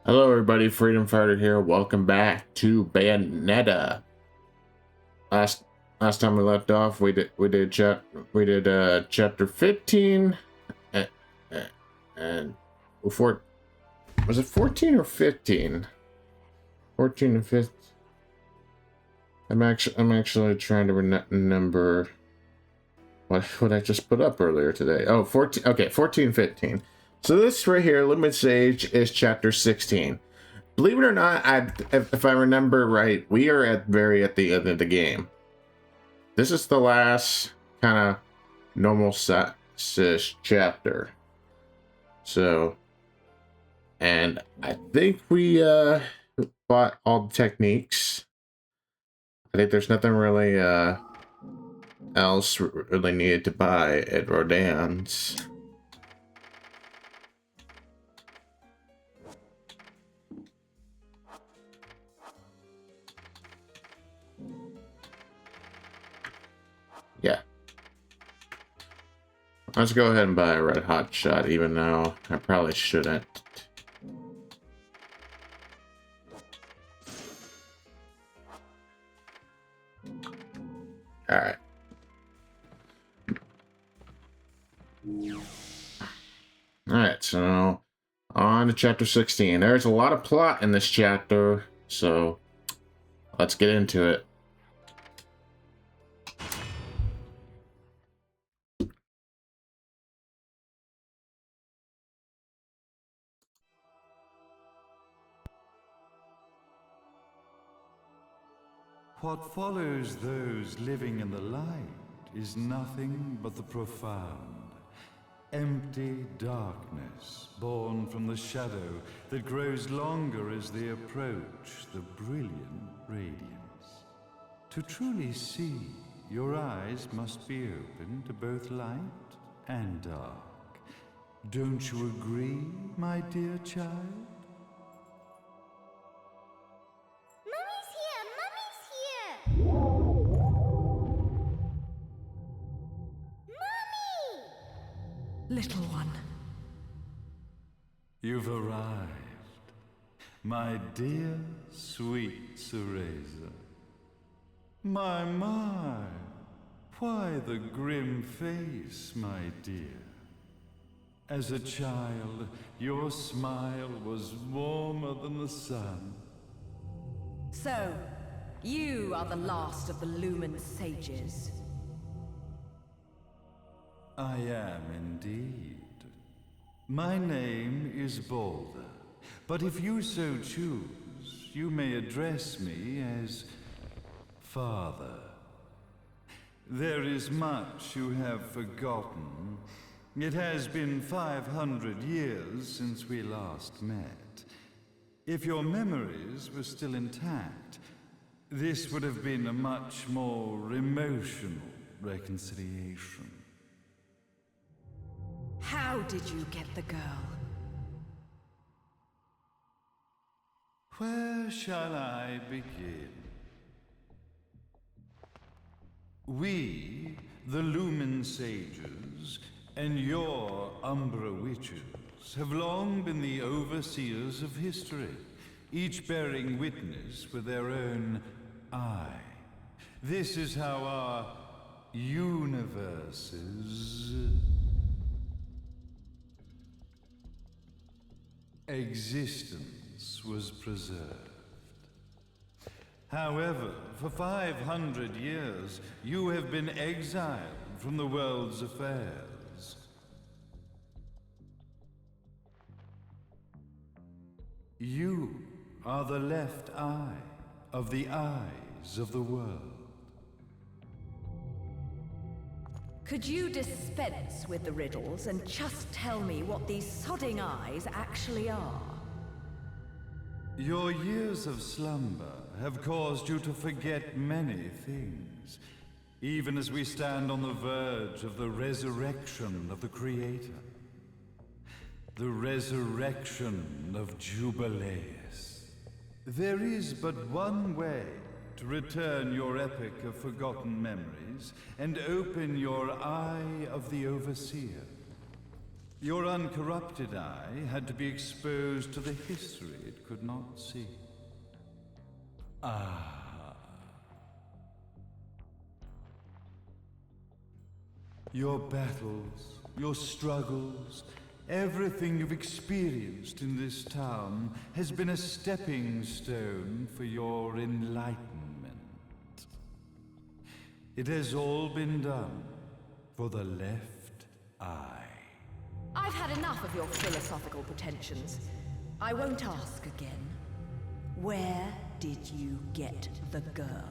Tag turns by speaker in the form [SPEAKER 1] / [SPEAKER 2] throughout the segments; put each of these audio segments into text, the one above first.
[SPEAKER 1] Hello, everybody. Freedom Fighter here. Welcome back to Bayonetta. Last time we left off, we did chapter 15, and before was it 14 or 15? 14 and 15. I'm actually trying to remember what I just put up earlier today. Oh, 14. Okay, 14, 15. So this right here, Limit Sage, is chapter 16. Believe it or not, if I remember right, we are at the end of the game. This is the last kind of normal chapter. So, and I think we bought all the techniques. I think there's nothing really else really needed to buy at Rodin's. Yeah. Let's go ahead and buy a red hot shot, even though I probably shouldn't. Alright. Alright, so on to chapter 16. There's a lot of plot in this chapter, so let's get into it.
[SPEAKER 2] What follows those living in the light is nothing but the profound, empty darkness born from the shadow that grows longer as they approach the brilliant radiance. To truly see, your eyes must be open to both light and dark. Don't you agree, my dear child?
[SPEAKER 3] Little one.
[SPEAKER 2] You've arrived, my dear, sweet Cereza. My, why the grim face, my dear? As a child, your smile was warmer than the sun.
[SPEAKER 3] So, you are the last of the Lumen Sages.
[SPEAKER 2] I am indeed. My name is Balder, but if you so choose, you may address me as Father. There is much you have forgotten. It has been 500 years since we last met. If your memories were still intact, this would have been a much more emotional reconciliation.
[SPEAKER 3] How did you get the girl?
[SPEAKER 2] Where shall I begin? We, the Lumen Sages, and your Umbra Witches, have long been the overseers of history, each bearing witness with their own eye. This is how our universes existence was preserved. However, for 500 years, you have been exiled from the world's affairs. You are the left eye of the eyes of the world.
[SPEAKER 3] Could you dispense with the riddles and just tell me what these sodding eyes actually are?
[SPEAKER 2] Your years of slumber have caused you to forget many things, even as we stand on the verge of the resurrection of the Creator. The resurrection of Jubileus. There is but one way to return your epic of forgotten memories and open your eye of the Overseer. Your uncorrupted eye had to be exposed to the history it could not see. Ah. Your battles, your struggles, everything you've experienced in this town has been a stepping stone for your enlightenment. It has all been done for the left eye.
[SPEAKER 3] I've had enough of your philosophical pretensions. I won't ask again. Where did you get the girl?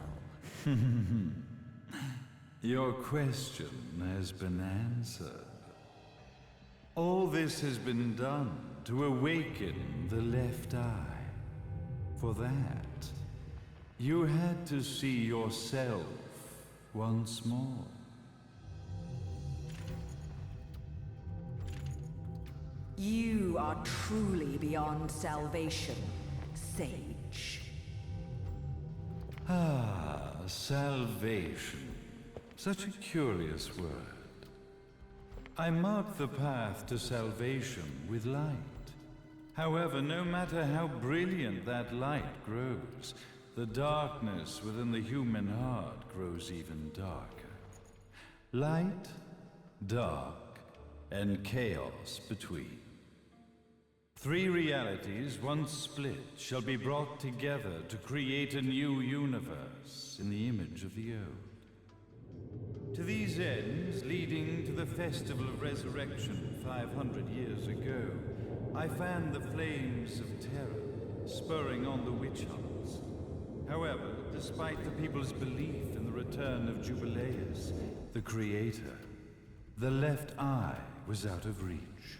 [SPEAKER 2] Your question has been answered. All this has been done to awaken the left eye. For that, you had to see yourself once more.
[SPEAKER 3] You are truly beyond salvation, sage.
[SPEAKER 2] Ah, salvation. Such a curious word. I mark the path to salvation with light. However, no matter how brilliant that light grows, the darkness within the human heart grows even darker. Light, dark, and chaos between. 3 realities, once split, shall be brought together to create a new universe in the image of the old. To these ends, leading to the Festival of Resurrection 500 years ago, I fanned the flames of terror, spurring on the witch hunts. However, despite the people's belief in the return of Jubileus, the Creator, the left eye was out of reach.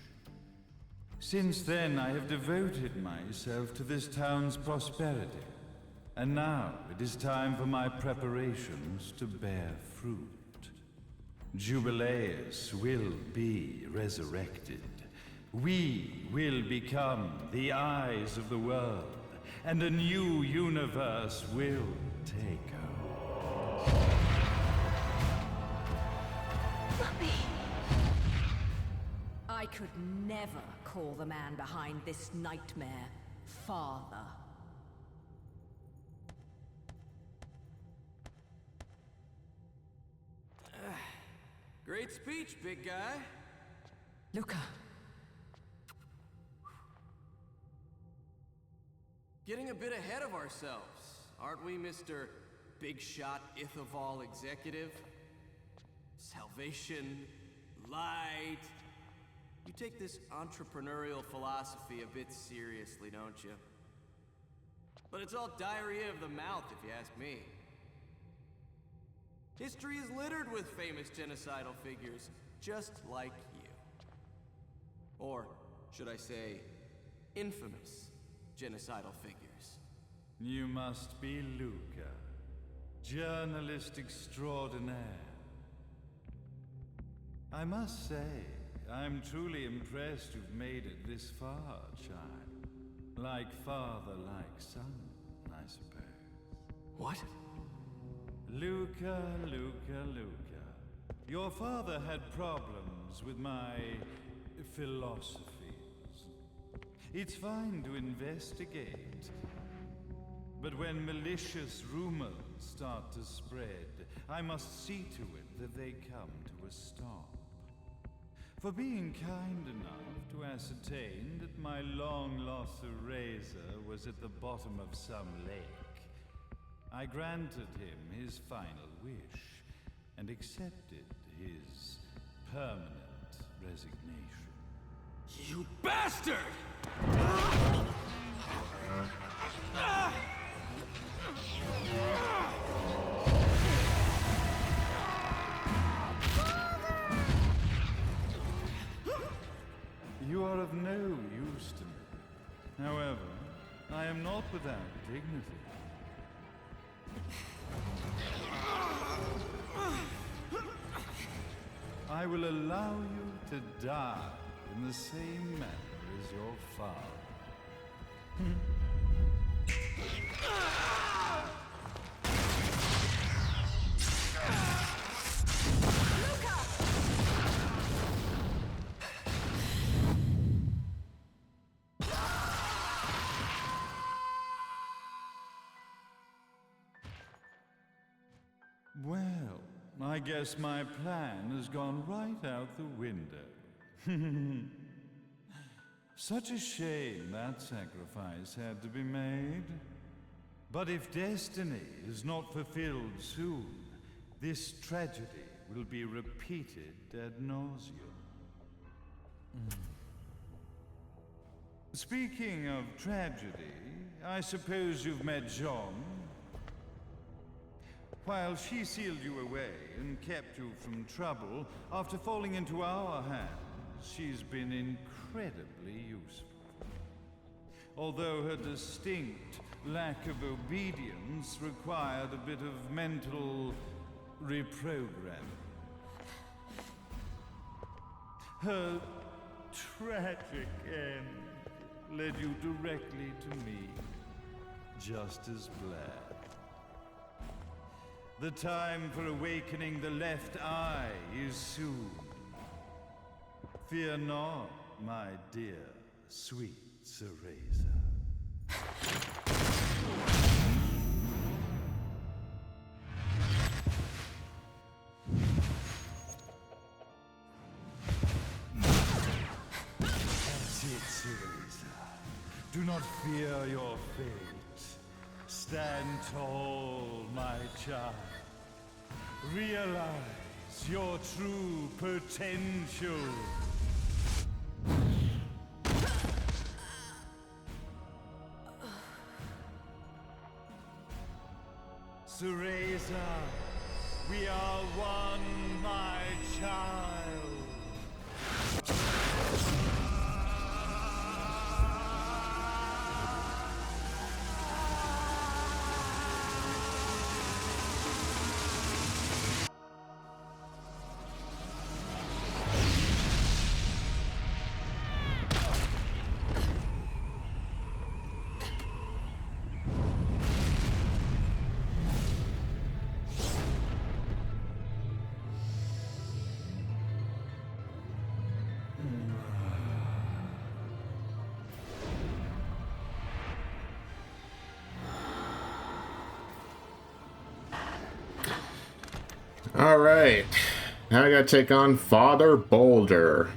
[SPEAKER 2] Since then, I have devoted myself to this town's prosperity, and now it is time for my preparations to bear fruit. Jubileus will be resurrected. We will become the eyes of the world, and a new universe will take hold.
[SPEAKER 3] Mummy! I could never call the man behind this nightmare father.
[SPEAKER 4] Great speech, big guy.
[SPEAKER 3] Luca.
[SPEAKER 4] Getting a bit ahead of ourselves, aren't we, Mr. Big Shot Ithaval Executive? Salvation, light. You take this entrepreneurial philosophy a bit seriously, don't you? But it's all diarrhea of the mouth, if you ask me. History is littered with famous genocidal figures, just like you. Or, should I say, infamous genocidal figures.
[SPEAKER 2] You must be Luca, journalist extraordinaire. I must say, I'm truly impressed you've made it this far, child. Like father, like son, I suppose.
[SPEAKER 4] What?
[SPEAKER 2] Luca, Luca, Luca. Your father had problems with my philosophies. It's fine to investigate, but when malicious rumors start to spread, I must see to it that they come to a stop. For being kind enough to ascertain that my long-lost eraser was at the bottom of some lake, I granted him his final wish and accepted his permanent resignation.
[SPEAKER 4] You bastard!
[SPEAKER 2] You are of no use to me. However, I am not without dignity. I will allow you to die in the same manner as your father. I guess my plan has gone right out the window. Such a shame that sacrifice had to be made. But if destiny is not fulfilled soon, this tragedy will be repeated ad nauseum. Speaking of tragedy, I suppose you've met Jean. While she sealed you away and kept you from trouble, after falling into our hands, she's been incredibly useful. Although her distinct lack of obedience required a bit of mental reprogramming. Her tragic end led you directly to me, just as Blair. The time for awakening the left eye is soon. Fear not, my dear, sweet Cereza. That's it, Cereza. Do not fear your fate. Stand tall, my child. Realize your true potential. Cereza, we are one, my child.
[SPEAKER 1] Alright, now I gotta take on Father Boulder.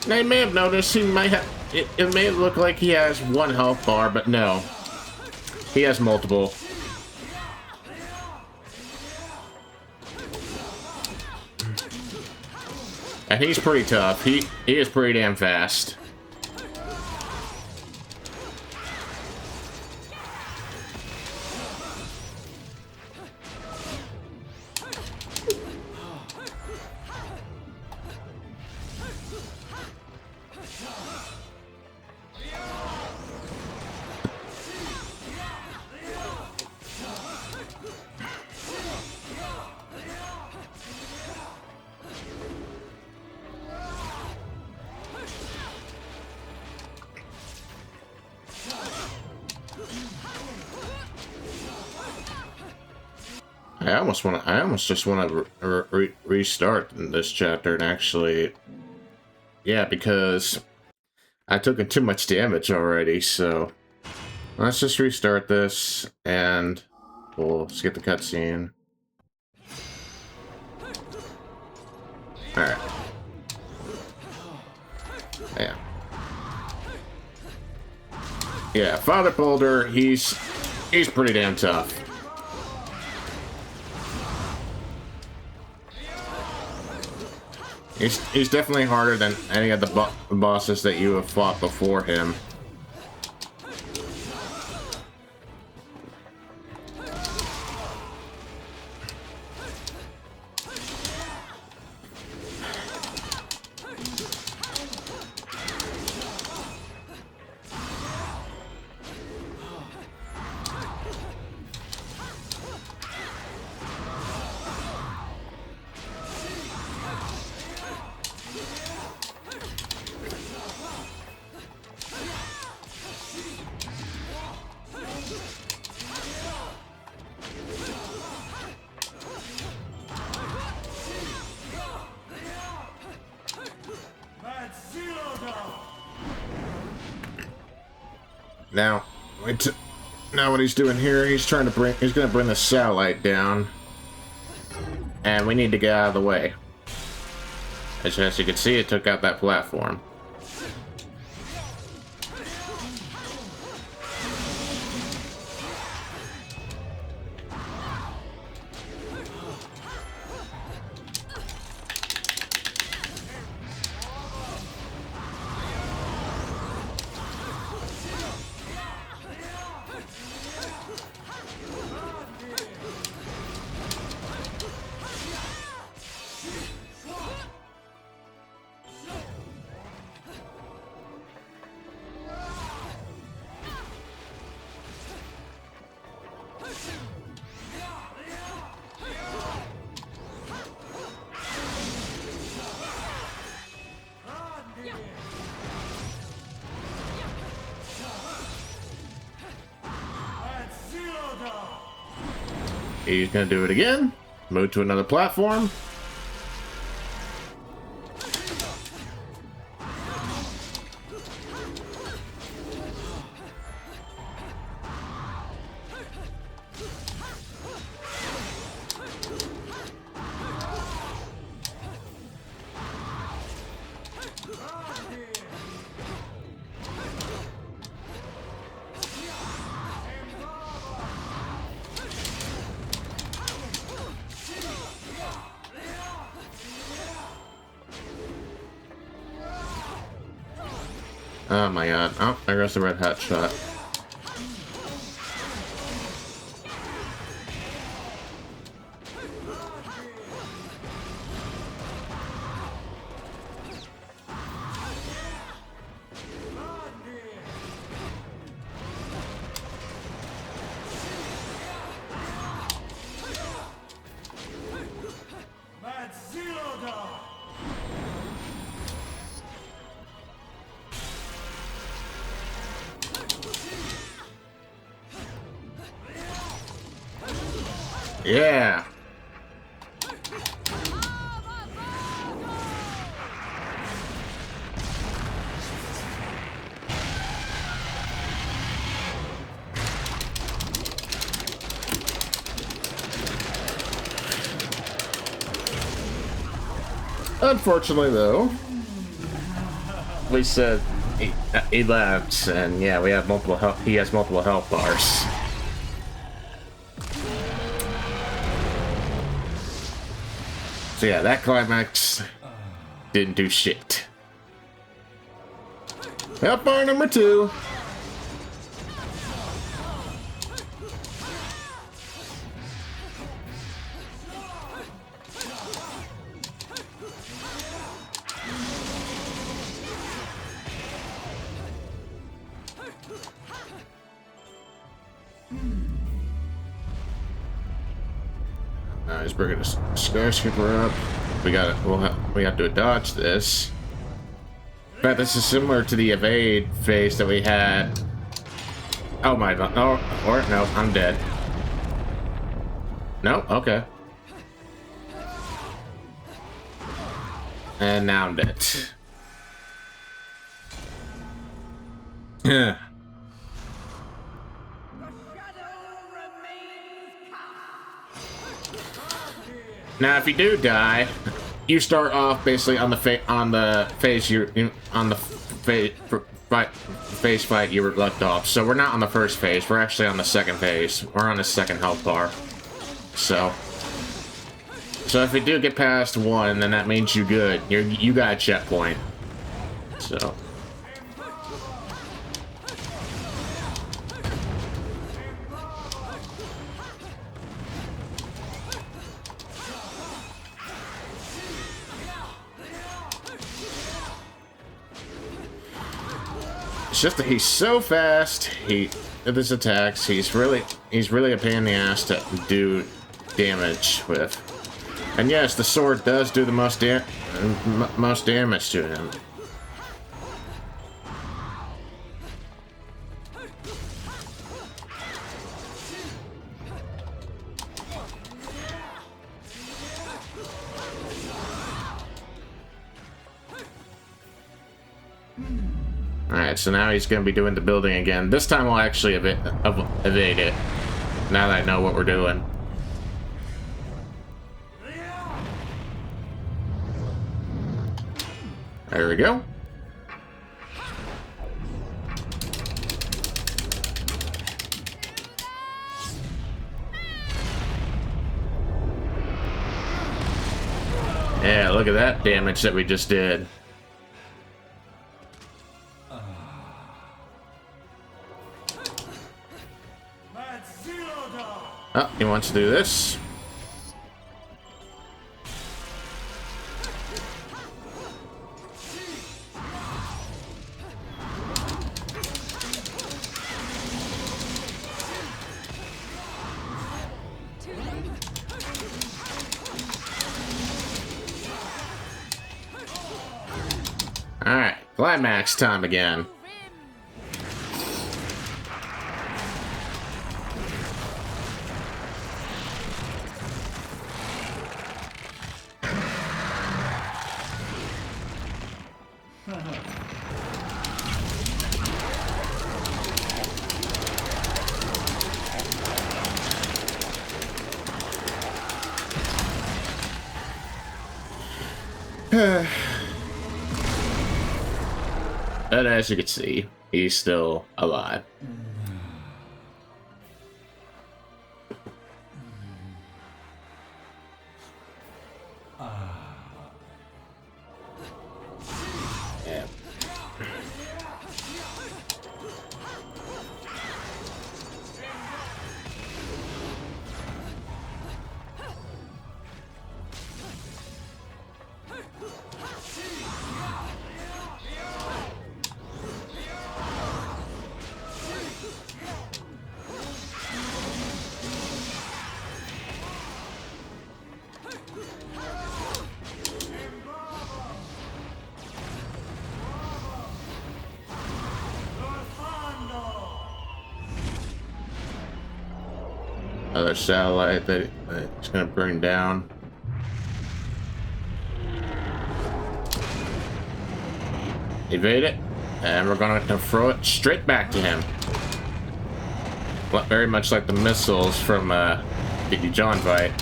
[SPEAKER 1] Now you may have noticed he might have, it may look like he has one health bar, but no. He has multiple. And he's pretty tough. He is pretty damn fast. I almost just want to restart in this chapter and actually, yeah, because I took too much damage already. So let's just restart this and we'll skip the cutscene. All right. Yeah. Yeah, Father Boulder, he's pretty damn tough. He's definitely harder than any of the bosses that you have fought before him. Now, now what he's doing here, he's gonna bring the satellite down. And we need to get out of the way. As you can see, it took out that platform. He's gonna do it again. Move to another platform. Oh my god. Oh, there goes the red hat shot. Yeah. Unfortunately, though, we said he left, and yeah, we have multiple health. He has multiple health bars. So yeah, that climax didn't do shit. Health bar number 2. He's bringing a skyscraper up. We have to dodge this. In fact, this is similar to the evade phase that we had. Oh my god! No, or no, I'm dead. No, okay. And now I'm dead. Yeah. Now, if you do die, you start off basically on the phase fight you were left off. So we're not on the first phase. We're actually on the second phase. We're on the second health bar. So if we do get past 1, then that means you good. You got a checkpoint. So. It's just that he's so fast. With his attacks, he's really a pain in the ass to do damage with. And yes, the sword does do the most damage to him. Alright, so now he's going to be doing the building again. This time we'll actually evade it. Now that I know what we're doing. There we go. Yeah, look at that damage that we just did. Oh, he wants to do this. Alright, climax time again. And as you can see, he's still alive. Yeah. Another satellite that's gonna burn down. Evade it, and we're gonna throw it straight back to him. Very much like the missiles from Dickie John fight.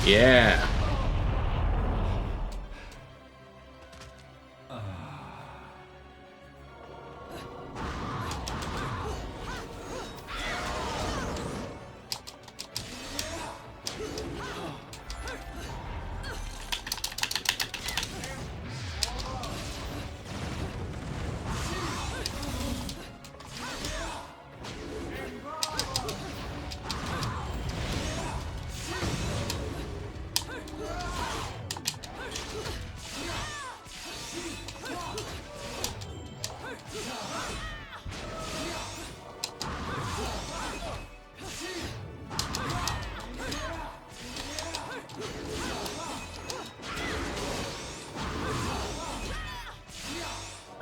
[SPEAKER 1] Yeah.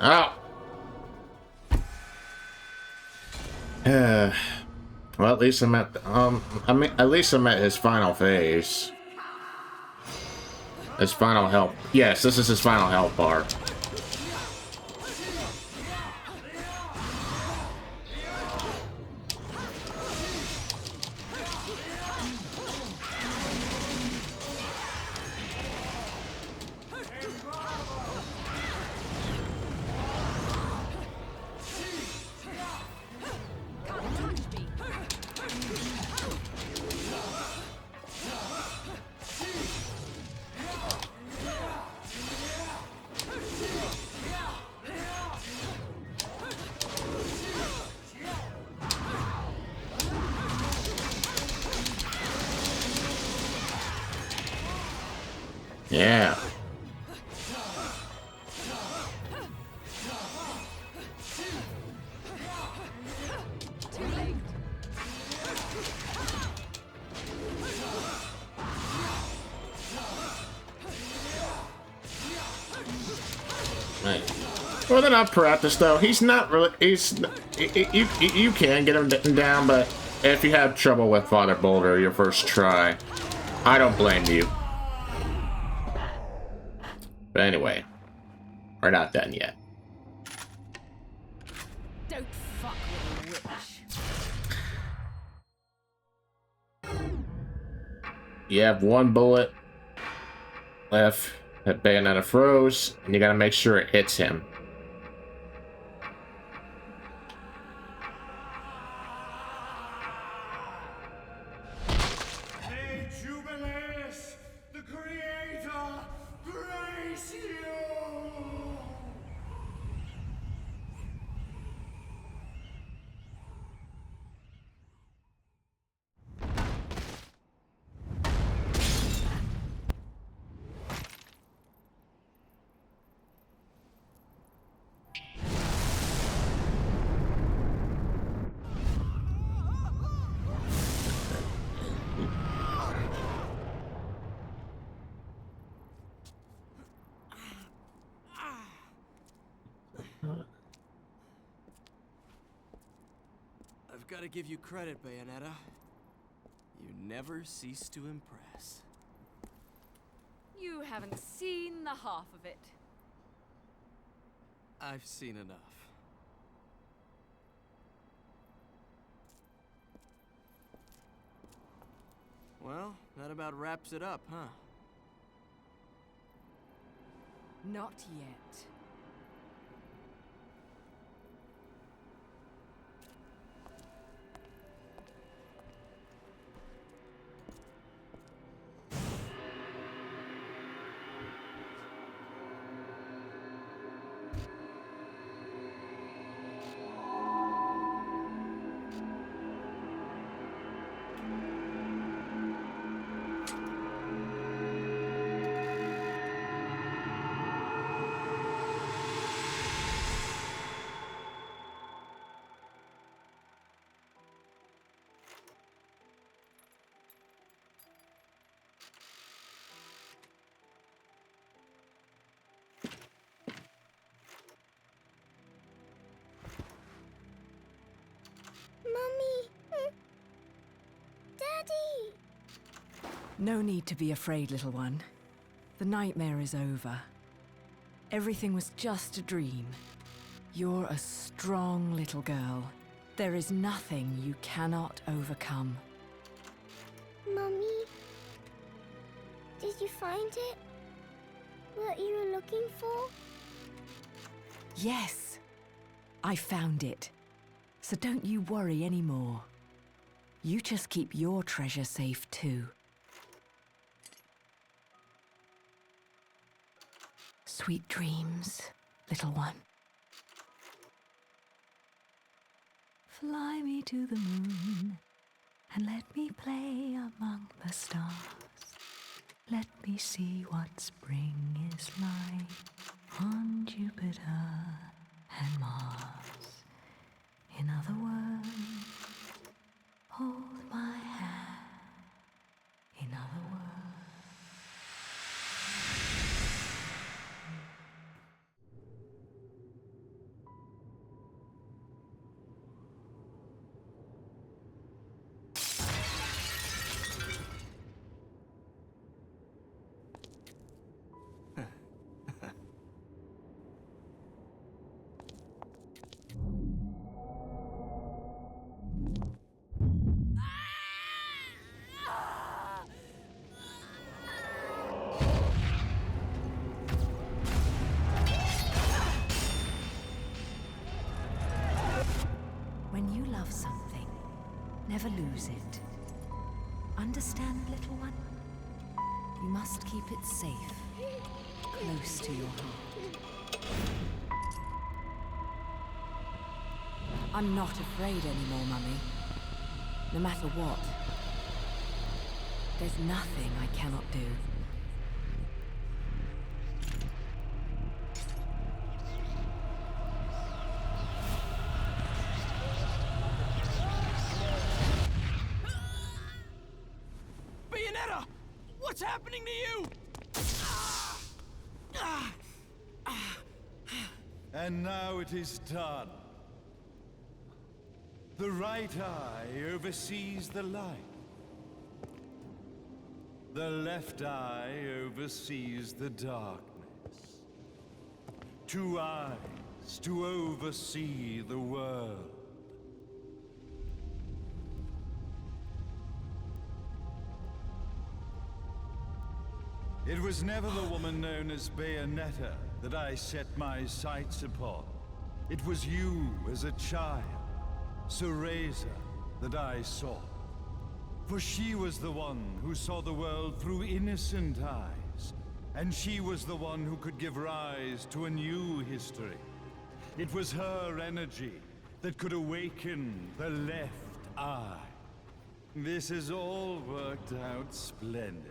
[SPEAKER 1] Oh. Well, at least I'm at at least I'm at his final phase. His final health. Yes, this is his final health bar. Yeah. Right. Well, then I'll practice though. He's not really. You can get him down, but if you have trouble with Father Boulder your first try, I don't blame you. But anyway, we're not done yet. You have one bullet left. That Bayonetta froze, and you gotta make sure it hits him.
[SPEAKER 2] Hey, Jubileus, the Creator, grace you!
[SPEAKER 4] I've got to give you credit, Bayonetta. You never cease to impress.
[SPEAKER 3] You haven't seen the half of it.
[SPEAKER 4] I've seen enough. Well, that about wraps it up, huh?
[SPEAKER 3] Not yet.
[SPEAKER 5] Mummy! Daddy!
[SPEAKER 3] No need to be afraid, little one. The nightmare is over. Everything was just a dream. You're a strong little girl. There is nothing you cannot overcome.
[SPEAKER 5] Mummy? Did you find it? What you were looking for?
[SPEAKER 3] Yes, I found it. So don't you worry anymore. You just keep your treasure safe too. Sweet dreams, little one. Fly me to the moon and let me play among the stars. Let me see what spring is like on Jupiter and Mars. In other words, hold my hand. In other words. When you love something, never lose it. Understand, little one? You must keep it safe, close to your heart. I'm not afraid anymore, Mummy. No matter what. There's nothing I cannot do.
[SPEAKER 4] Bayonetta! What's happening to you?
[SPEAKER 2] And now it is done. The right eye oversees the light. The left eye oversees the darkness. 2 eyes to oversee the world. It was never the woman known as Bayonetta that I set my sights upon. It was you as a child, Cereza, that I saw. For she was the one who saw the world through innocent eyes, and she was the one who could give rise to a new history. It was her energy that could awaken the left eye. This has all worked out splendidly.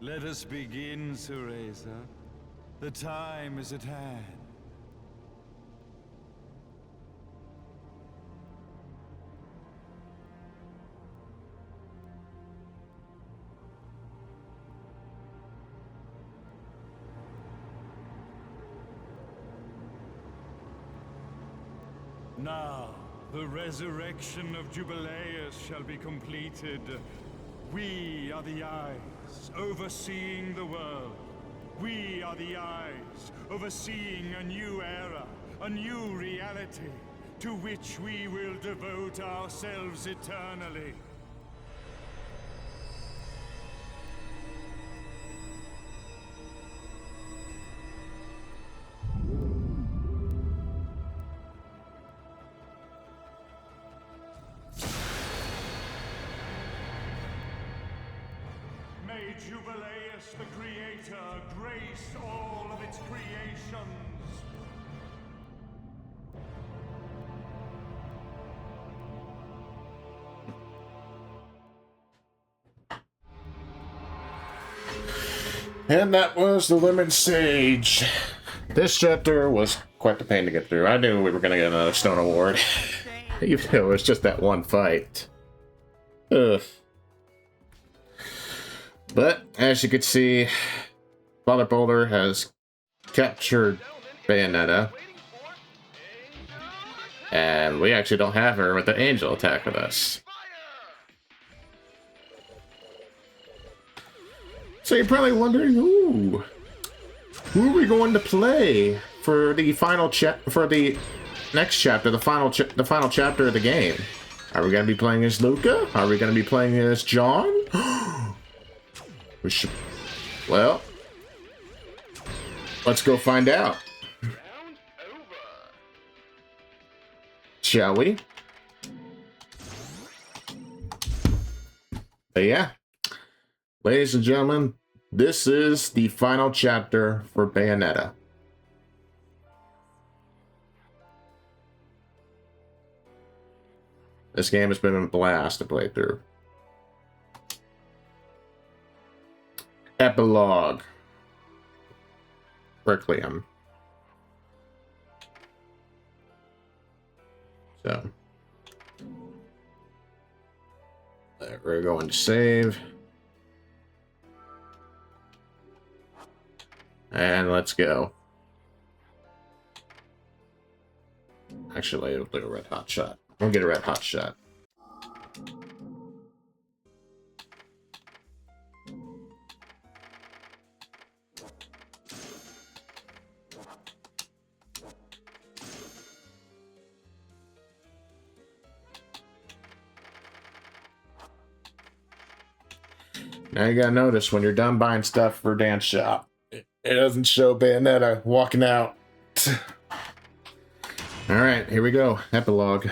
[SPEAKER 2] Let us begin, Cereza. The time is at hand. Now, the resurrection of Jubileus shall be completed. We are the eyes, overseeing the world. We are the eyes, overseeing a new era, a new reality, to which we will devote ourselves eternally. May Jubileus the Creator grace all of its creations.
[SPEAKER 1] And that was the Lemon Sage. This chapter was quite the pain to get through. I knew we were going to get another Stone Award, even though it was just that one fight. Ugh. But, as you can see, Father Boulder has captured Bayonetta. And we actually don't have her with the angel attack with us. So you're probably wondering, who are we going to play for the final for the next chapter, the final chapter of the game? Are we going to be playing as Luca? Are we going to be playing as John? We should. Well, let's go find out. Shall we? But yeah, ladies and gentlemen, this is the final chapter for Bayonetta. This game has been a blast to play through. Epilogue. Requiem. So, we're going to save. And let's go. Actually, we'll do a red hot shot. We'll get a red hot shot. Now you gotta notice when you're done buying stuff for Dance Shop, it doesn't show Bayonetta walking out. Alright, here we go. Epilogue.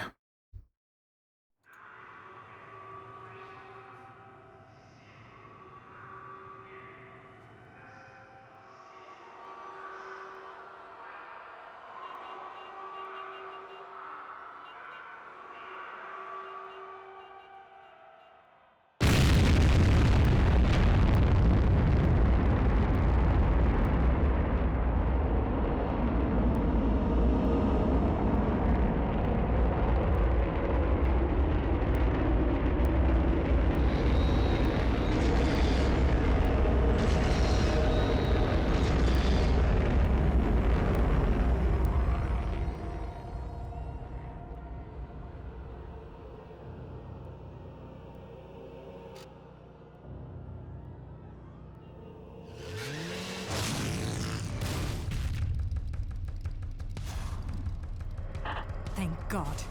[SPEAKER 6] Thank God.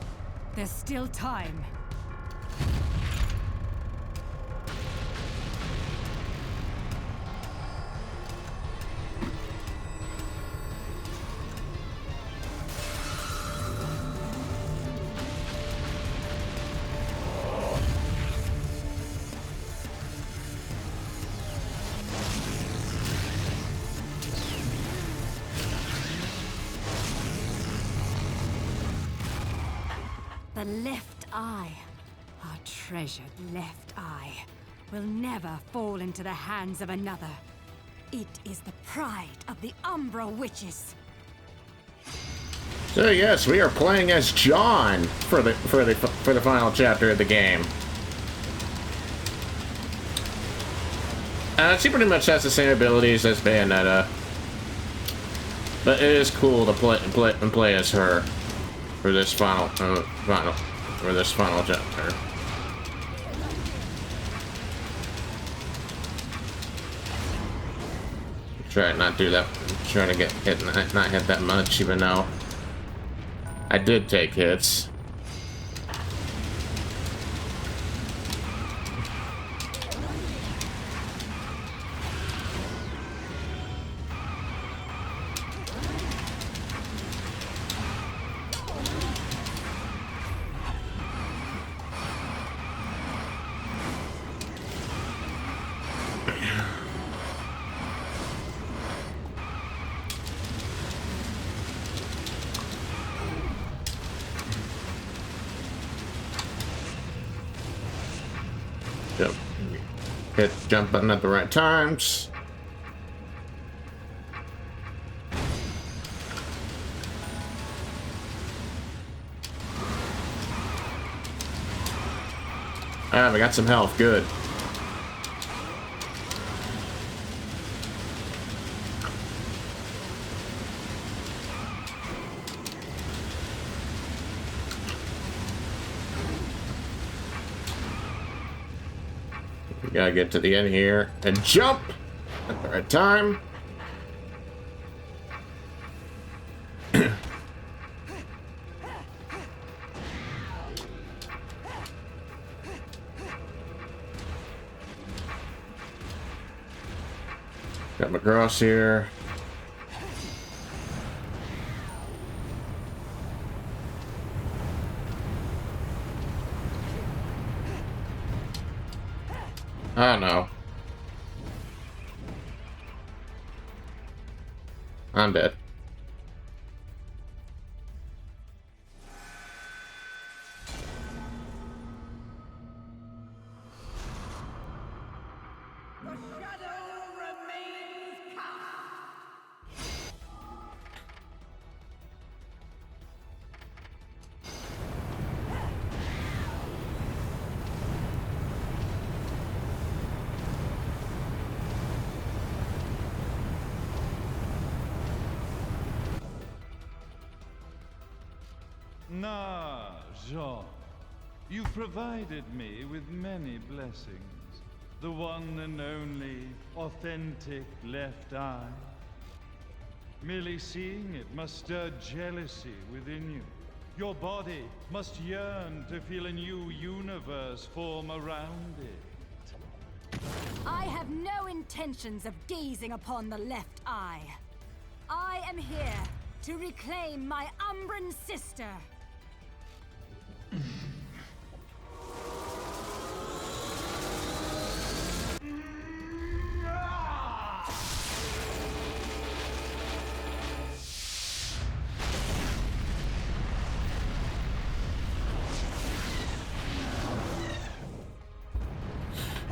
[SPEAKER 6] There's still time. The left eye, our treasured left eye, will never fall into the hands of another. It is the pride of the Umbra Witches.
[SPEAKER 1] So yes, we are playing as John for the final chapter of the game. She pretty much has the same abilities as Bayonetta, but it is cool to play as her for this final chapter. Try to not do that. Trying to get hit, not hit that much, even though I did take hits. Hit jump button at the right times. Ah, we got some health. Good. Gotta get to the end here and jump at the right time. Got my cross here. Oh no. I'm dead.
[SPEAKER 2] Ah, Jean, you've provided me with many blessings. The one and only authentic left eye. Merely seeing it must stir jealousy within you. Your body must yearn to feel a new universe form around it.
[SPEAKER 6] I have no intentions of gazing upon the left eye. I am here to reclaim my Umbran sister.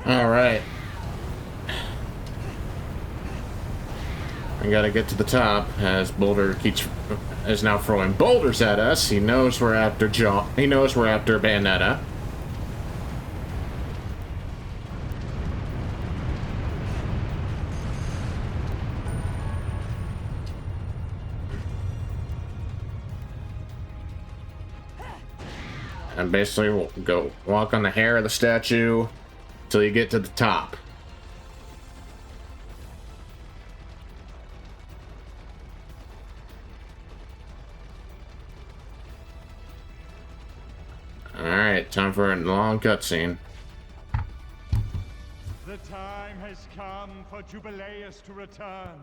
[SPEAKER 1] All right. I gotta get to the top as Boulder is now throwing boulders at us. He knows we're after He knows we're after Bayonetta. And basically we'll go walk on the hair of the statue till you get to the top. Alright, time for a long cutscene.
[SPEAKER 2] The time has come for Jubileus to return.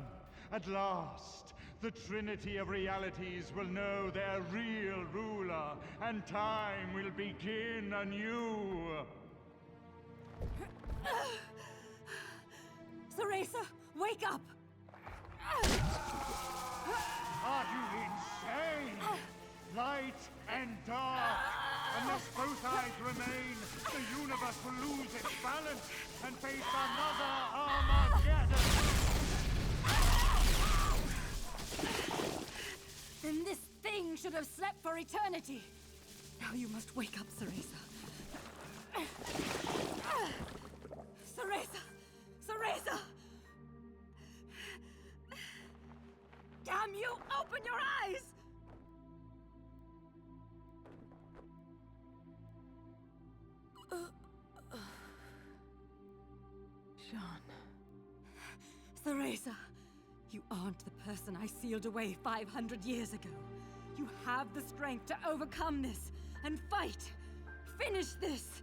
[SPEAKER 2] At last, the Trinity of Realities will know their real ruler, and time will begin anew.
[SPEAKER 6] Cereza, wake up!
[SPEAKER 2] Are you insane?
[SPEAKER 7] light and dark. Unless both eyes remain, the universe will lose its balance and face another Armageddon.
[SPEAKER 6] Then this thing should have slept for eternity. Now you must wake up, Cereza. Cereza! Cereza! Damn you! Open your eyes!
[SPEAKER 3] Jean.
[SPEAKER 6] Cereza, you aren't the person I sealed away 500 years ago. You have the strength to overcome this and fight. Finish this.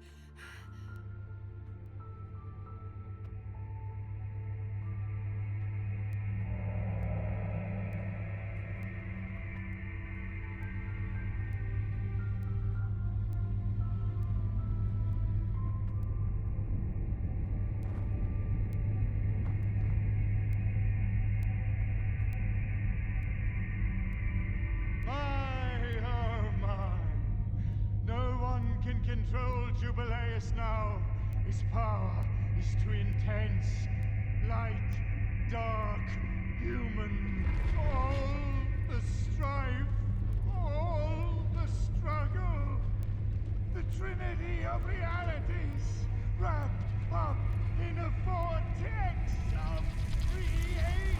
[SPEAKER 7] Control Jubileus now. His power is too intense. Light, dark, human. All the strife, all the struggle. The trinity of realities wrapped up in a vortex of creation.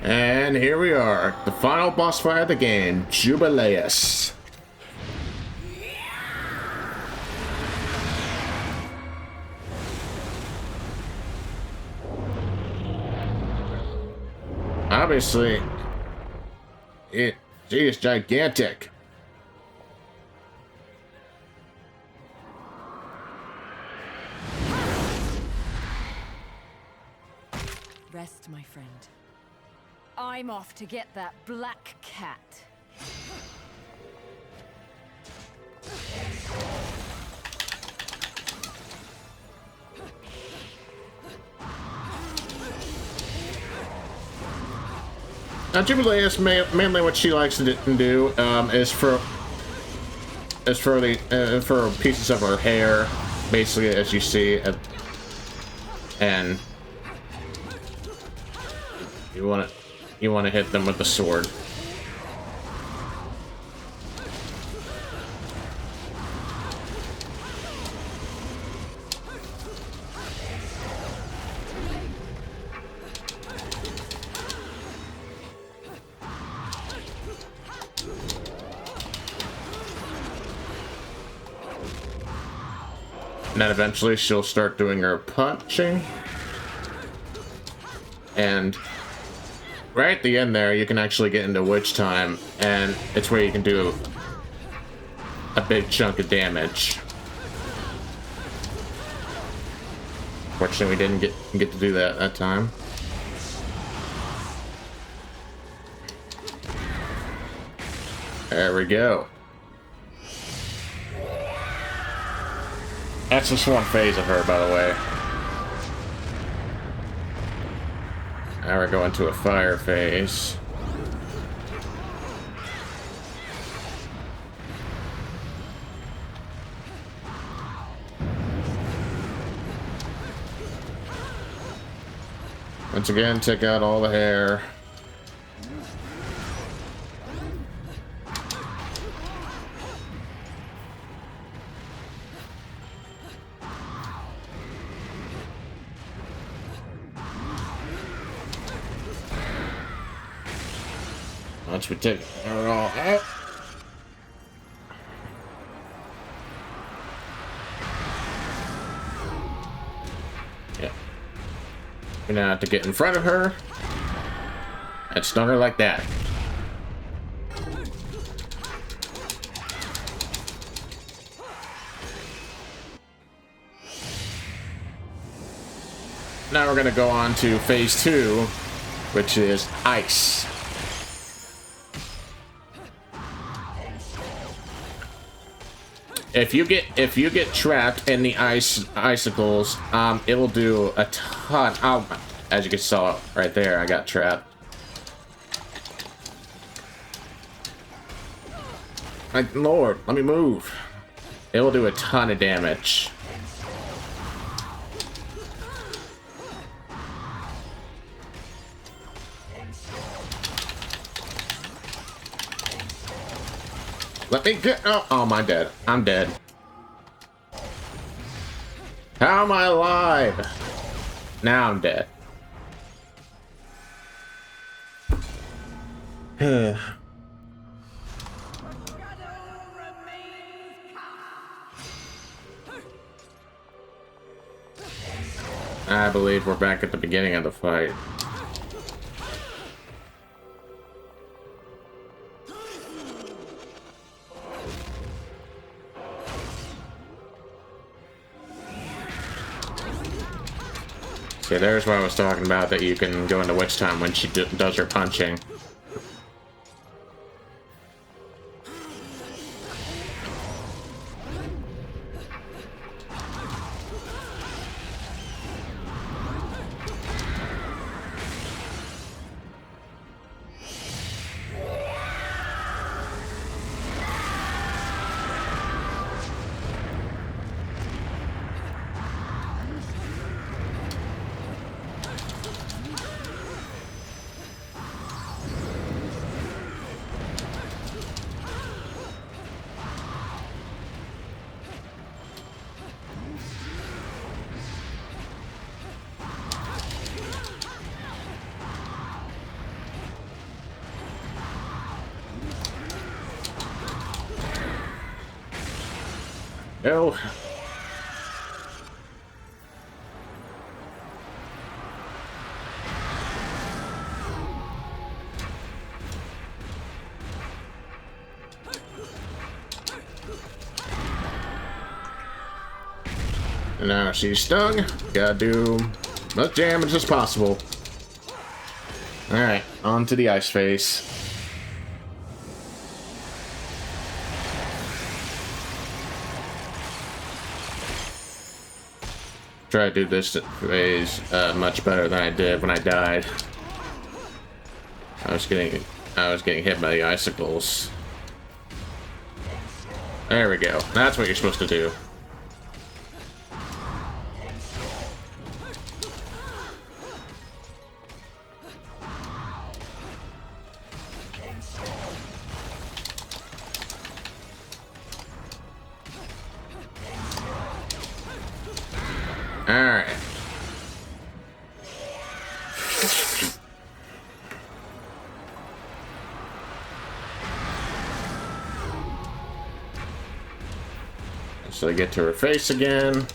[SPEAKER 1] And here we are, the final boss fight of the game, Jubileus. Obviously, it is gigantic.
[SPEAKER 3] Rest, my friend. I'm off to get that black cat.
[SPEAKER 1] Now, Jubileus, mainly what she likes to do is for pieces of her hair, basically, as you see, and you want to hit them with the sword. And then eventually she'll start doing her punching. And right at the end there, you can actually get into Witch Time, and it's where you can do a big chunk of damage. Fortunately, we didn't get to do that time. There we go. That's just one phase of her, by the way. Now we're going to a fire phase. Once again, take out all the hair. Once we take her all out. Yeah. We now have to get in front of her and stun her like that. Now we're going to go on to phase 2, which is ice. if you get trapped in the icicles, it will do a ton. Oh, as you can saw right there, I got trapped. Like, Lord, let me move. It will do a ton of damage. Let me get. Oh, I'm dead. I'm dead. How am I alive? Now I'm dead. I believe we're back at the beginning of the fight. See, there's what I was talking about, that you can go into witch time when she does her punching. No. Now she's stung. Gotta do as much damage as possible. Alright, on to the ice face. Try to do this phase much better than I did when I died. I was getting hit by the icicles. There we go. That's what you're supposed to do. Alright. So I get to her face again,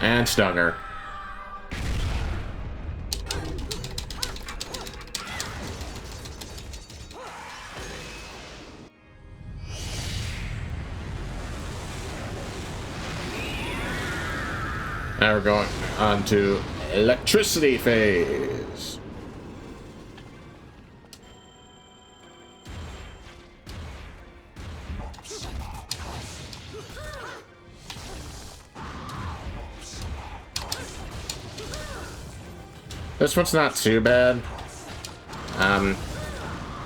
[SPEAKER 1] and stung her. Now we're going on to electricity phase. This one's not too bad.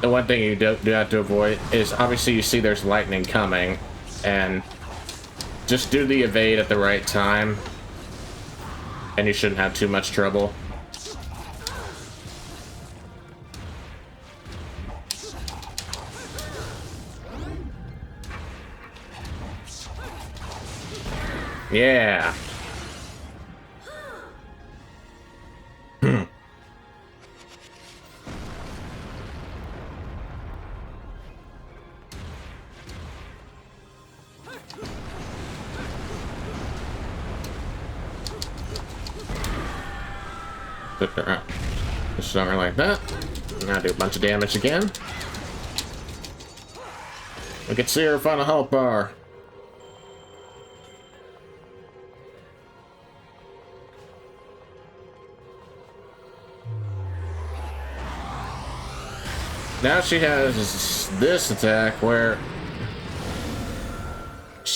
[SPEAKER 1] The one thing you do have to avoid is, obviously you see there's lightning coming, and just do the evade at the right time, and you shouldn't have too much trouble. Yeah. Flip her up. Just stung her like that. Now do a bunch of damage again. We can see her final health bar. Now she has this attack where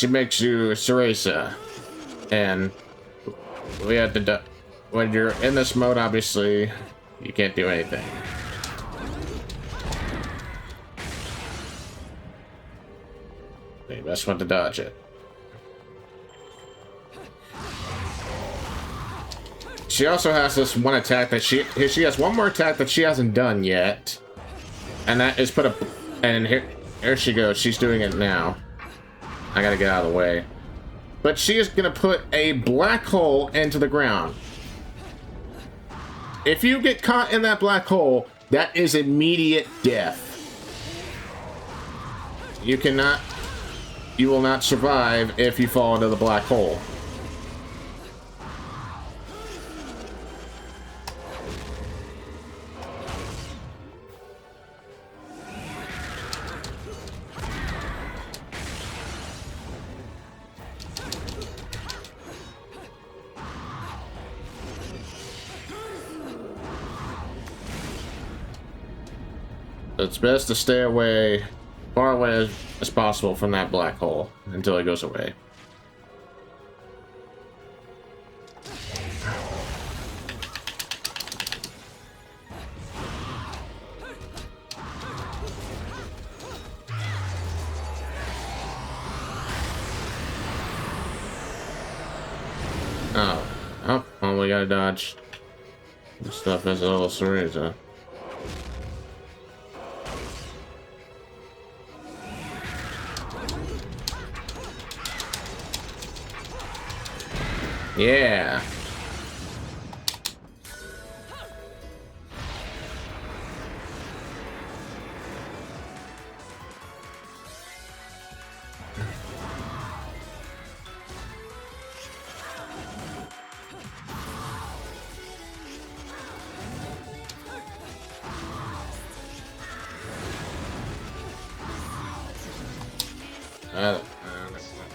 [SPEAKER 1] she makes you Cereza. And we had to when you're in this mode, obviously, you can't do anything. You best want to dodge it. She also has this one attack that she has one more attack that she hasn't done yet. And that is put up, and here she goes. She's doing it now. I gotta get out of the way. But she is gonna put a black hole into the ground. If you get caught in that black hole, that is immediate death. You will not survive if you fall into the black hole. It's best to stay away, far away as possible from that black hole until it goes away. Oh, we gotta dodge stuff as a little Cereza. Yeah.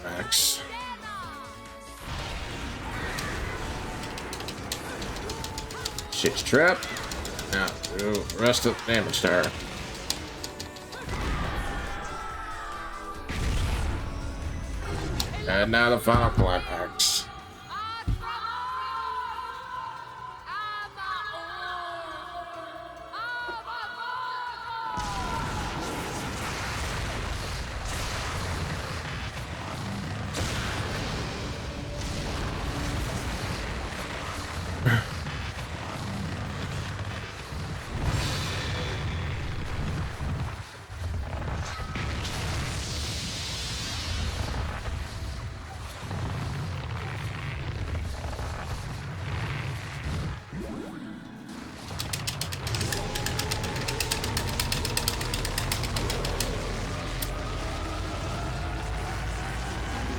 [SPEAKER 1] Max. Shit's trapped. Now do the rest of the damage to her. And now the final climax.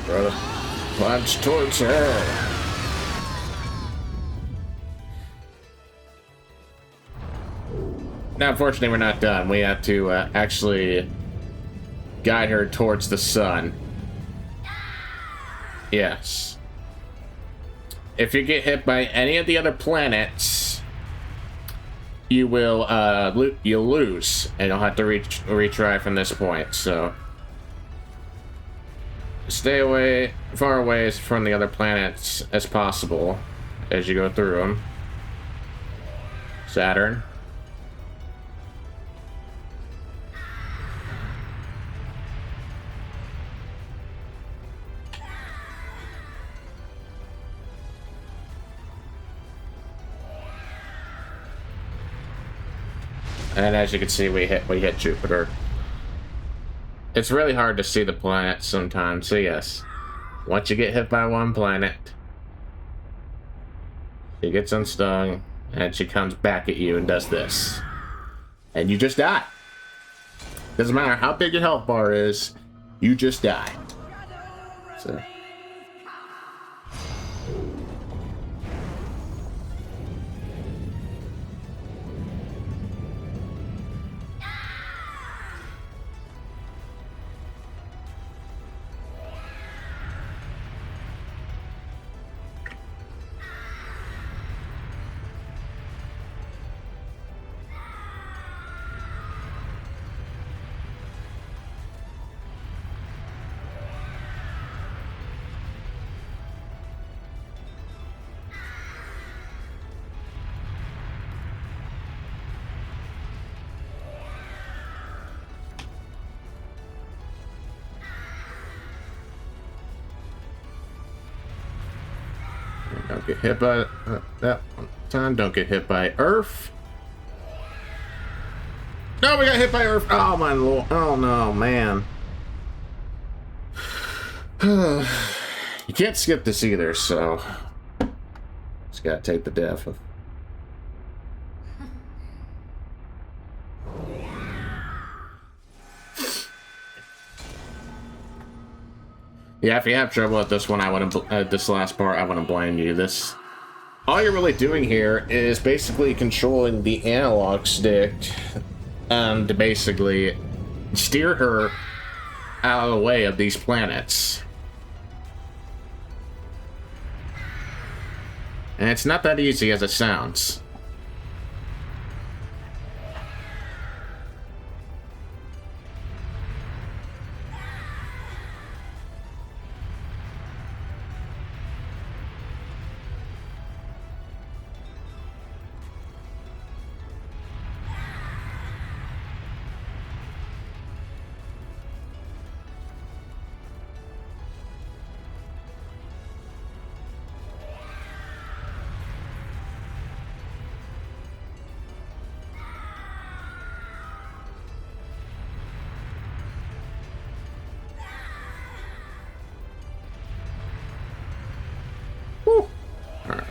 [SPEAKER 1] Brother, punch towards her. Now, unfortunately, we're not done. We have to actually guide her towards the sun. Yes. If you get hit by any of the other planets, you will you'll lose, and you'll have to retry from this point. So stay away, far away from the other planets as possible as you go through them. Saturn. And as you can see, we hit Jupiter. It's really hard to see the planets sometimes, so yes. Once you get hit by one planet, she gets unstung, and she comes back at you and does this. And you just die. Doesn't matter how big your health bar is, you just die. So. Don't get hit by that one time. Don't get hit by Earth. No, we got hit by Earth. Oh my lord. Oh no, man. You can't skip this either, so just gotta take the death. Yeah, if you have trouble with this one, I wouldn't. This last part, I wouldn't blame you. This, all you're really doing here is basically controlling the analog stick, to basically steer her out of the way of these planets. And it's not that easy as it sounds.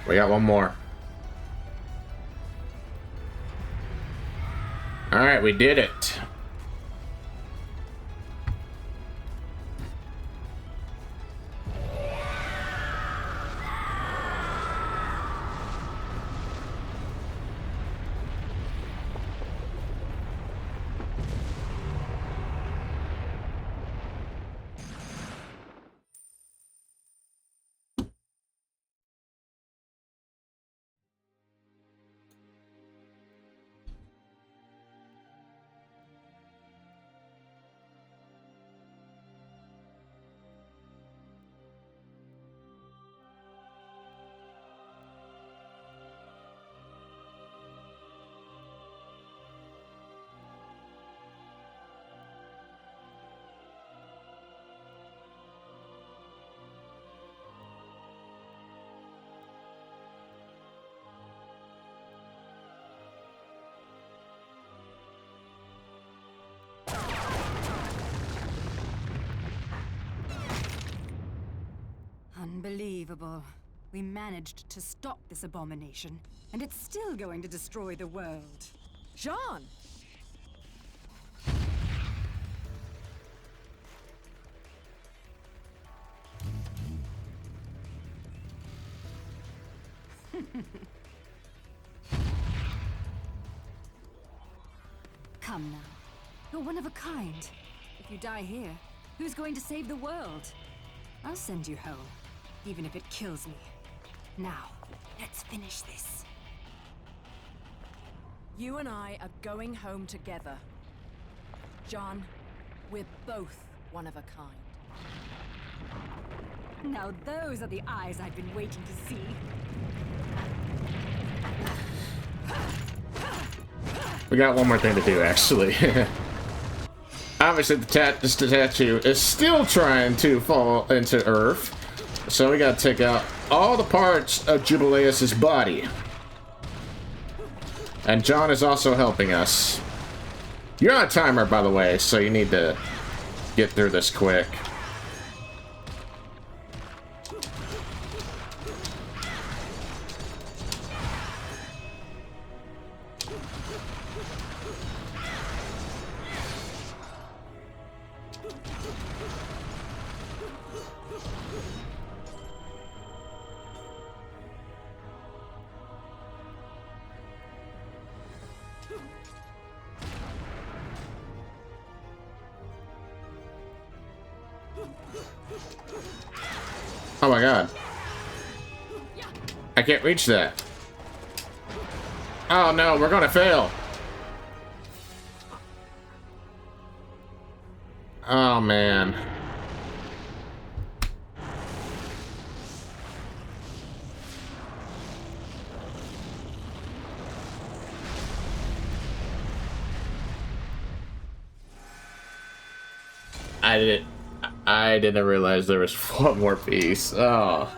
[SPEAKER 1] We got one more. Alright, we did it.
[SPEAKER 6] Unbelievable. We managed to stop this abomination, and it's still going to destroy the world.
[SPEAKER 8] John!
[SPEAKER 6] Come now. You're one of a kind. If you die here, who's going to save the world? I'll send you home, even if it kills me. Now, let's finish this.
[SPEAKER 8] You and I are going home together. John, we're both one of a kind.
[SPEAKER 6] Now those are the eyes I've been waiting to see.
[SPEAKER 1] We got one more thing to do, actually. Obviously, the statue is still trying to fall into Earth, so we gotta take out all the parts of Jubileus's body. And John is also helping us. You're on a timer, by the way, so you need to get through this quick. Oh my god. I can't reach that. Oh no, we're gonna fail. Oh man. I didn't realize there was one more piece. Oh.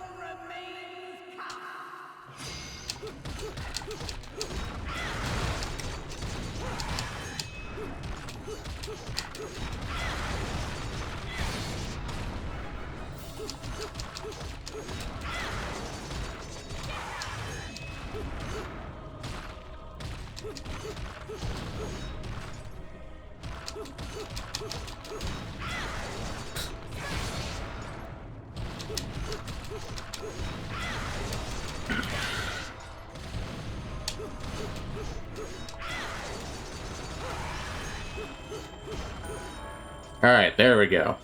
[SPEAKER 1] All right, there we go.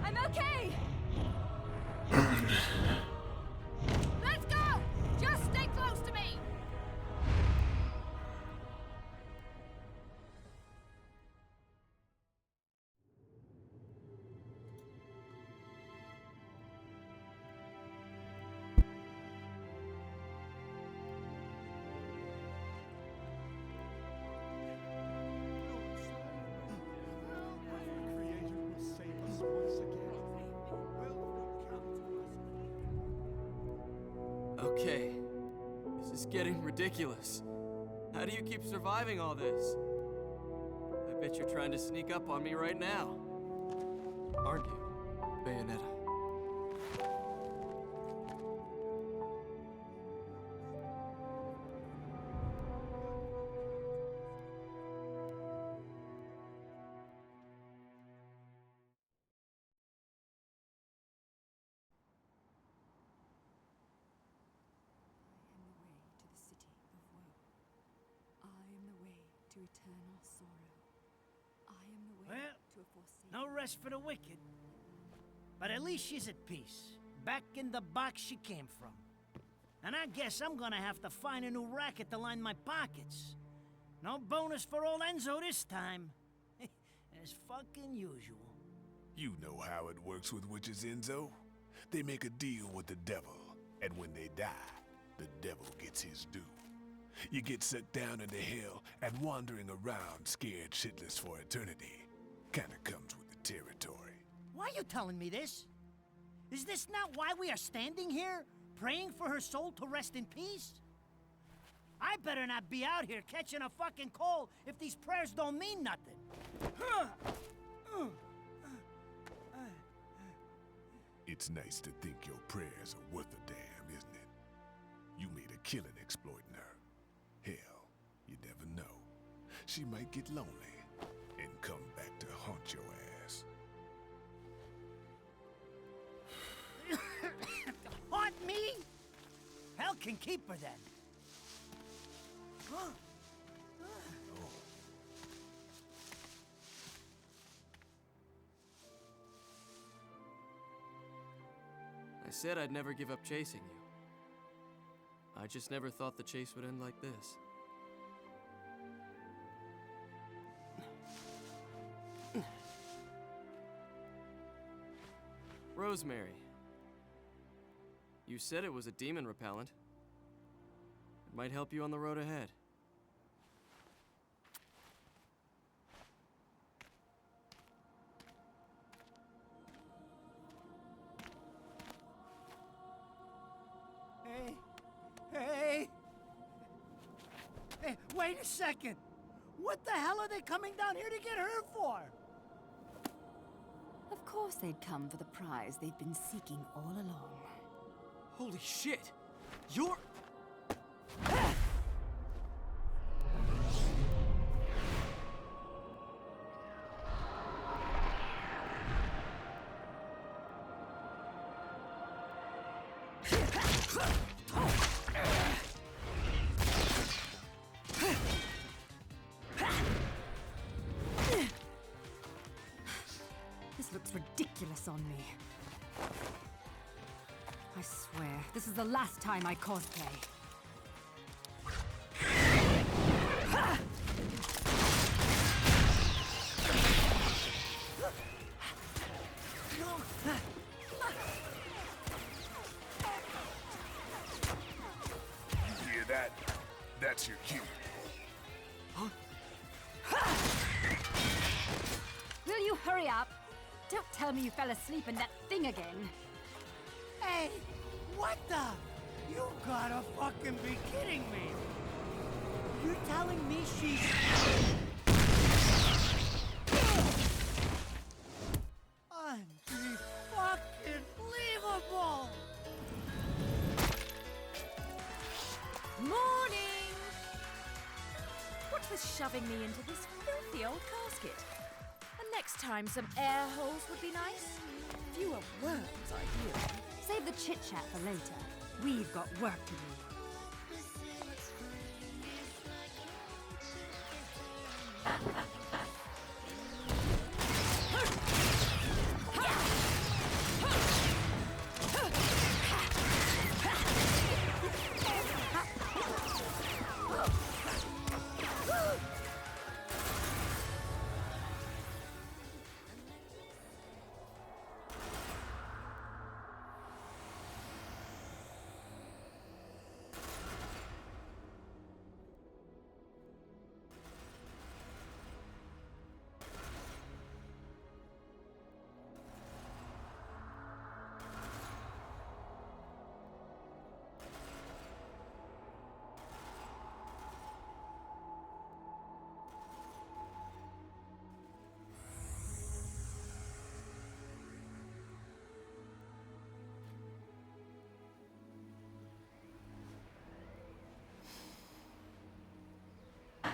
[SPEAKER 6] I'm okay! Let's go! Just stay close to me!
[SPEAKER 4] Okay, this is getting ridiculous. How do you keep surviving all this? I bet you're trying to sneak up on me right now. Aren't you, Bayonetta?
[SPEAKER 6] To eternal sorrow. I am the way
[SPEAKER 9] Well,
[SPEAKER 6] to a forsaken...
[SPEAKER 9] no rest for the wicked. But at least she's at peace, back in the box she came from. And I guess I'm gonna have to find a new racket to line my pockets. No bonus for old Enzo this time. As fucking usual.
[SPEAKER 10] You know how it works with witches, Enzo. They make a deal with the devil, and when they die, the devil gets his due. You get sucked down into hell and wandering around scared shitless for eternity. Kinda comes with the territory.
[SPEAKER 9] Why are you telling me this? Is this not why we are standing here? Praying for her soul to rest in peace? I better not be out here catching a fucking cold if these prayers don't mean nothing.
[SPEAKER 10] It's nice to think your prayers are worth a damn, isn't it? You made a killing exploiting her. Hell, you never know. She might get lonely and come back to haunt your ass.
[SPEAKER 9] Haunt me? Hell can keep her then.
[SPEAKER 4] I said I'd never give up chasing you. I just never thought the chase would end like this. Rosemary. You said it was a demon repellent. It might help you on the road ahead.
[SPEAKER 9] Hey, wait a second! What the hell are they coming down here to get her for?
[SPEAKER 6] Of course they'd come for the prize they've been seeking all along.
[SPEAKER 4] Holy shit! You're...
[SPEAKER 6] This looks ridiculous on me. I swear, this is the last time I cosplay.
[SPEAKER 10] You hear that? That's your cue.
[SPEAKER 6] Will you hurry up? Don't tell me you fell asleep in that thing again.
[SPEAKER 9] Hey, what the? You gotta fucking be kidding me. You're telling me she's... Unfucking-believable!
[SPEAKER 8] Morning! What's with shoving me into this filthy old casket? And next time some air holes would be nice. Fewer worms, ideally.
[SPEAKER 6] Save the chit-chat for later. We've got work to do.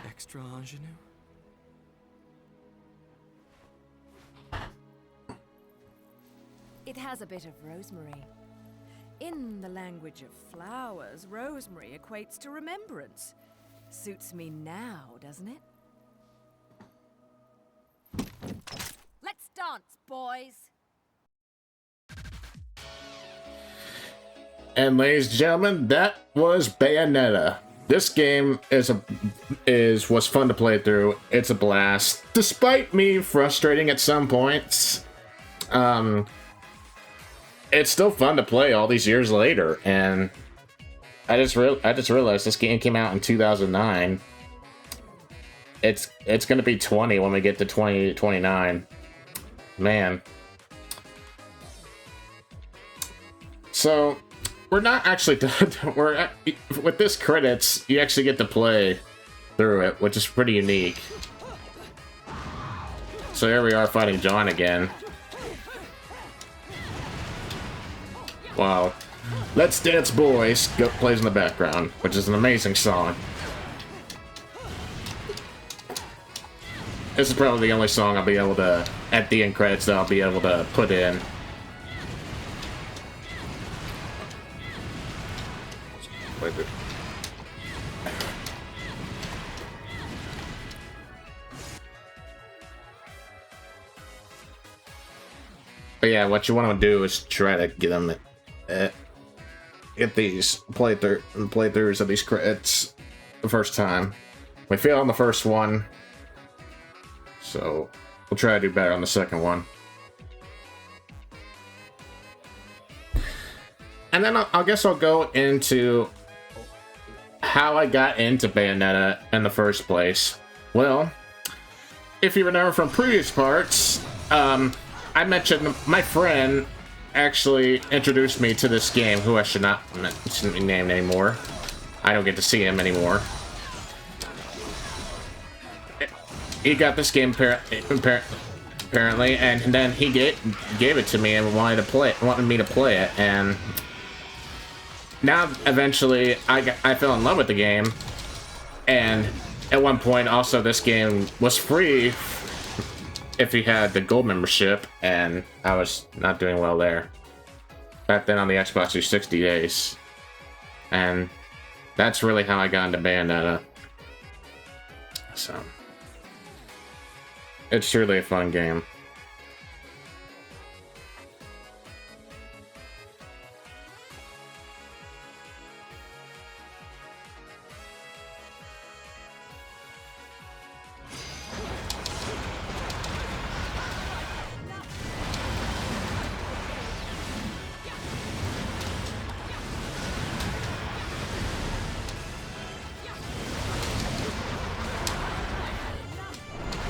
[SPEAKER 4] Extra ingenue?
[SPEAKER 8] It has a bit of rosemary. In the language of flowers, rosemary equates to remembrance. Suits me now, doesn't it? Let's dance, boys!
[SPEAKER 1] And ladies and gentlemen, that was Bayonetta. This game was fun to play through. It's a blast, despite me frustrating at some points. It's still fun to play all these years later, and I just realized this game came out in 2009. It's gonna be 20 when we get to 2029. Man. So we're not actually done. With this credits, you actually get to play through it, which is pretty unique. So here we are fighting John again. Wow. Let's Dance Boys plays in the background, which is an amazing song. This is probably the only song I'll be able to, at the end credits, that I'll be able to put in. But yeah, what you want to do is try to get them, get these playthroughs of these credits the first time. We failed on the first one, so we'll try to do better on the second one. And then I guess I'll go into how I got into Bayonetta in the first place. Well, if you remember from previous parts, I mentioned my friend actually introduced me to this game, who I shouldn't be named anymore. I don't get to see him anymore. He got this game apparently, and then he gave it to me and wanted me to play it, and now eventually I fell in love with the game. And at one point also this game was free if you had the gold membership, and I was not doing well there back then on the Xbox 360 days. And that's really how I got into Bayonetta. So it's truly a fun game.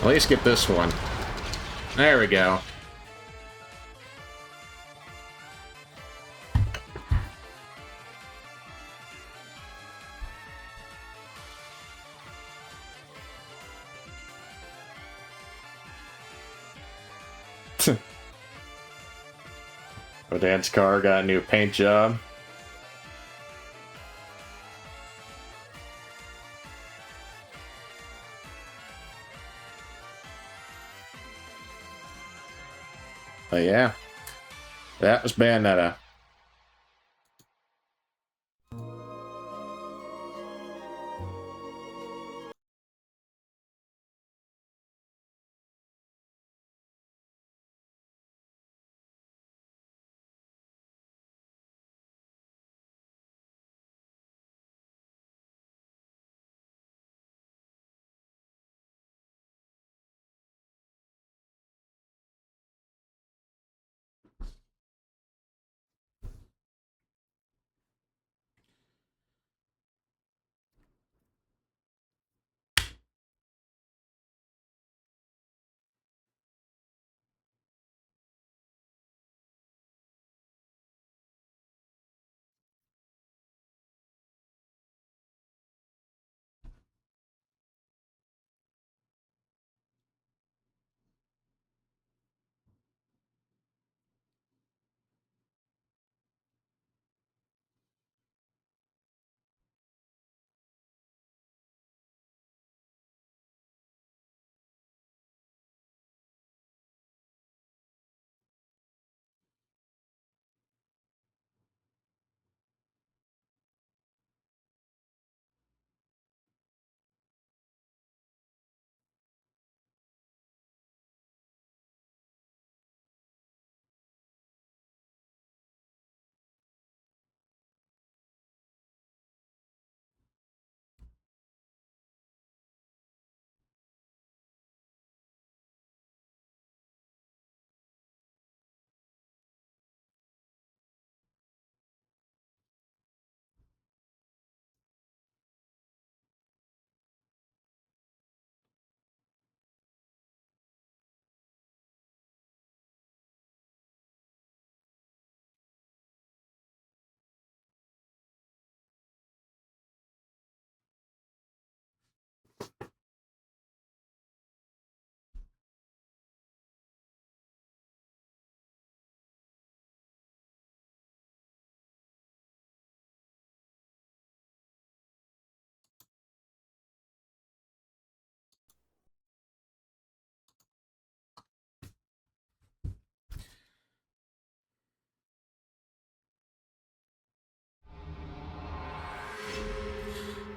[SPEAKER 1] At least get this one. There we go. Rodan's car got a new paint job. But yeah, that was Bayonetta.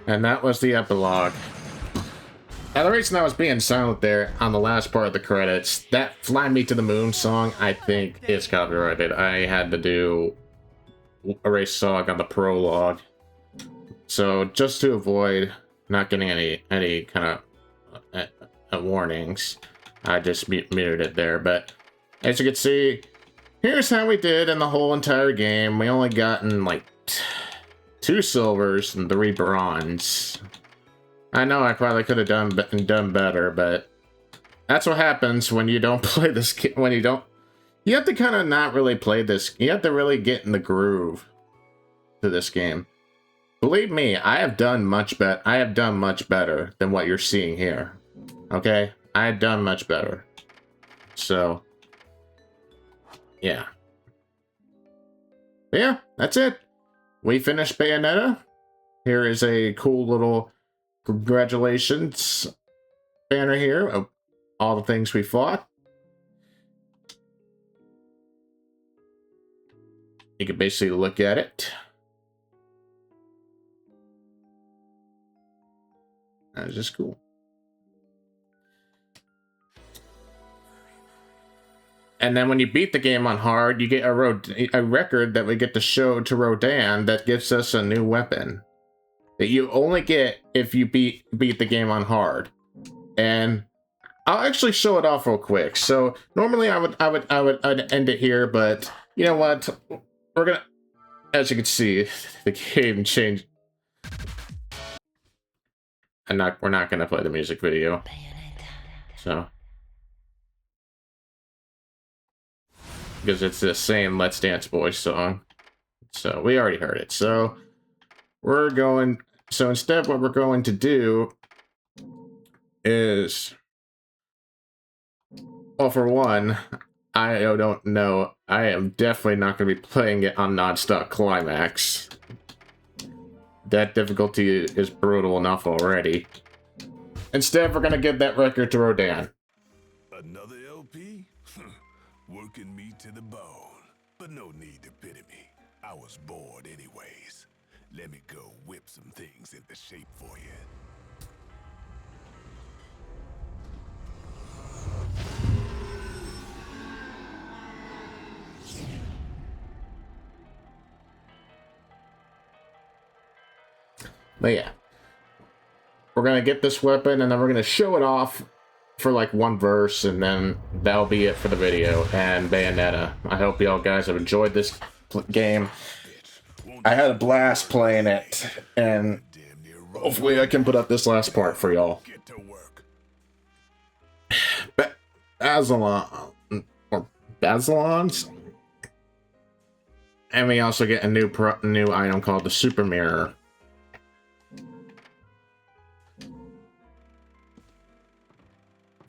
[SPEAKER 1] And that was the epilogue. Now, the reason I was being silent there on the last part of the credits, that Fly Me to the Moon song, I think, is copyrighted. I had to do erase song on the prologue. So, just to avoid not getting any kind of warnings, I just muted it there. But, as you can see, here's how we did in the whole entire game. We only gotten, like, 2 silvers and 3 bronze. I know I probably could have done better, but that's what happens when you don't play this game. When you don't, you have to kind of not really play this. You have to really get in the groove to this game. Believe me, I have done much better. I have done much better than what you're seeing here. Okay, I have done much better. So, yeah, yeah, that's it. We finished Bayonetta. Here is a cool little congratulations banner here of all the things we fought. You can basically look at it. That's just cool. And then when you beat the game on hard, you get a record that we get to show to Rodan that gives us a new weapon that you only get if you beat the game on hard. And I'll actually show it off real quick. So normally I'd end it here, but you know what? We're gonna, as you can see, the game changed. We're not gonna play the music video. So, because it's the same Let's Dance Boys song. So we already heard it. So so instead what we're going to do is, well, for one, I don't know. I am definitely not going to be playing it on non-stop climax. That difficulty is brutal enough already. Instead, we're going to give that record to Rodan.
[SPEAKER 10] Another LP? Working me to the bone. But no need to pity me. I was bored anyways. Let me go whip some things into shape for you.
[SPEAKER 1] But yeah. We're going to get this weapon, and then we're going to show it off for like one verse, and then that'll be it for the video and Bayonetta. I hope y'all guys have enjoyed this game. I had a blast playing it, and hopefully I can put up this last part for y'all. Basilons? And we also get a new item called the Super Mirror.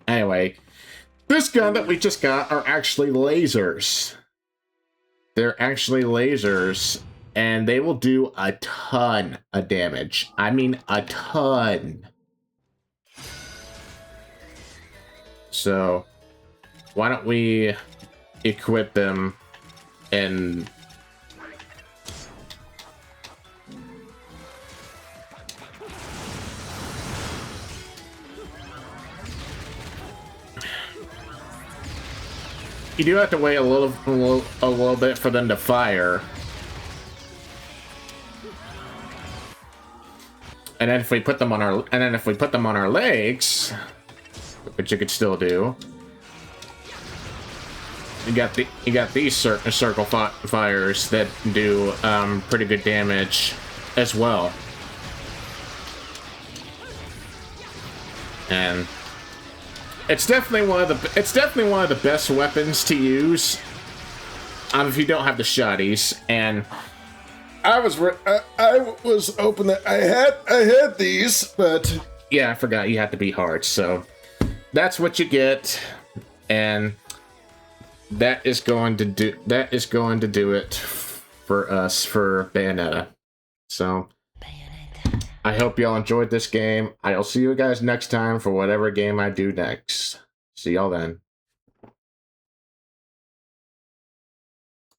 [SPEAKER 1] Anyway, this gun that we just got are actually lasers. They're actually lasers, and they will do a ton of damage. I mean, a ton. So, why don't we equip them and... You do have to wait a little bit for them to fire. And then if we put them on our legs, which you could still do, you got these circle fires that do pretty good damage as well. And it's definitely one of the best weapons to use if you don't have the shotties. And I was hoping that I had these, but yeah, I forgot you had to be hard. So that's what you get, and that is going to do it for us for Bayonetta. So I hope y'all enjoyed this game. I'll see you guys next time for whatever game I do next. See y'all then.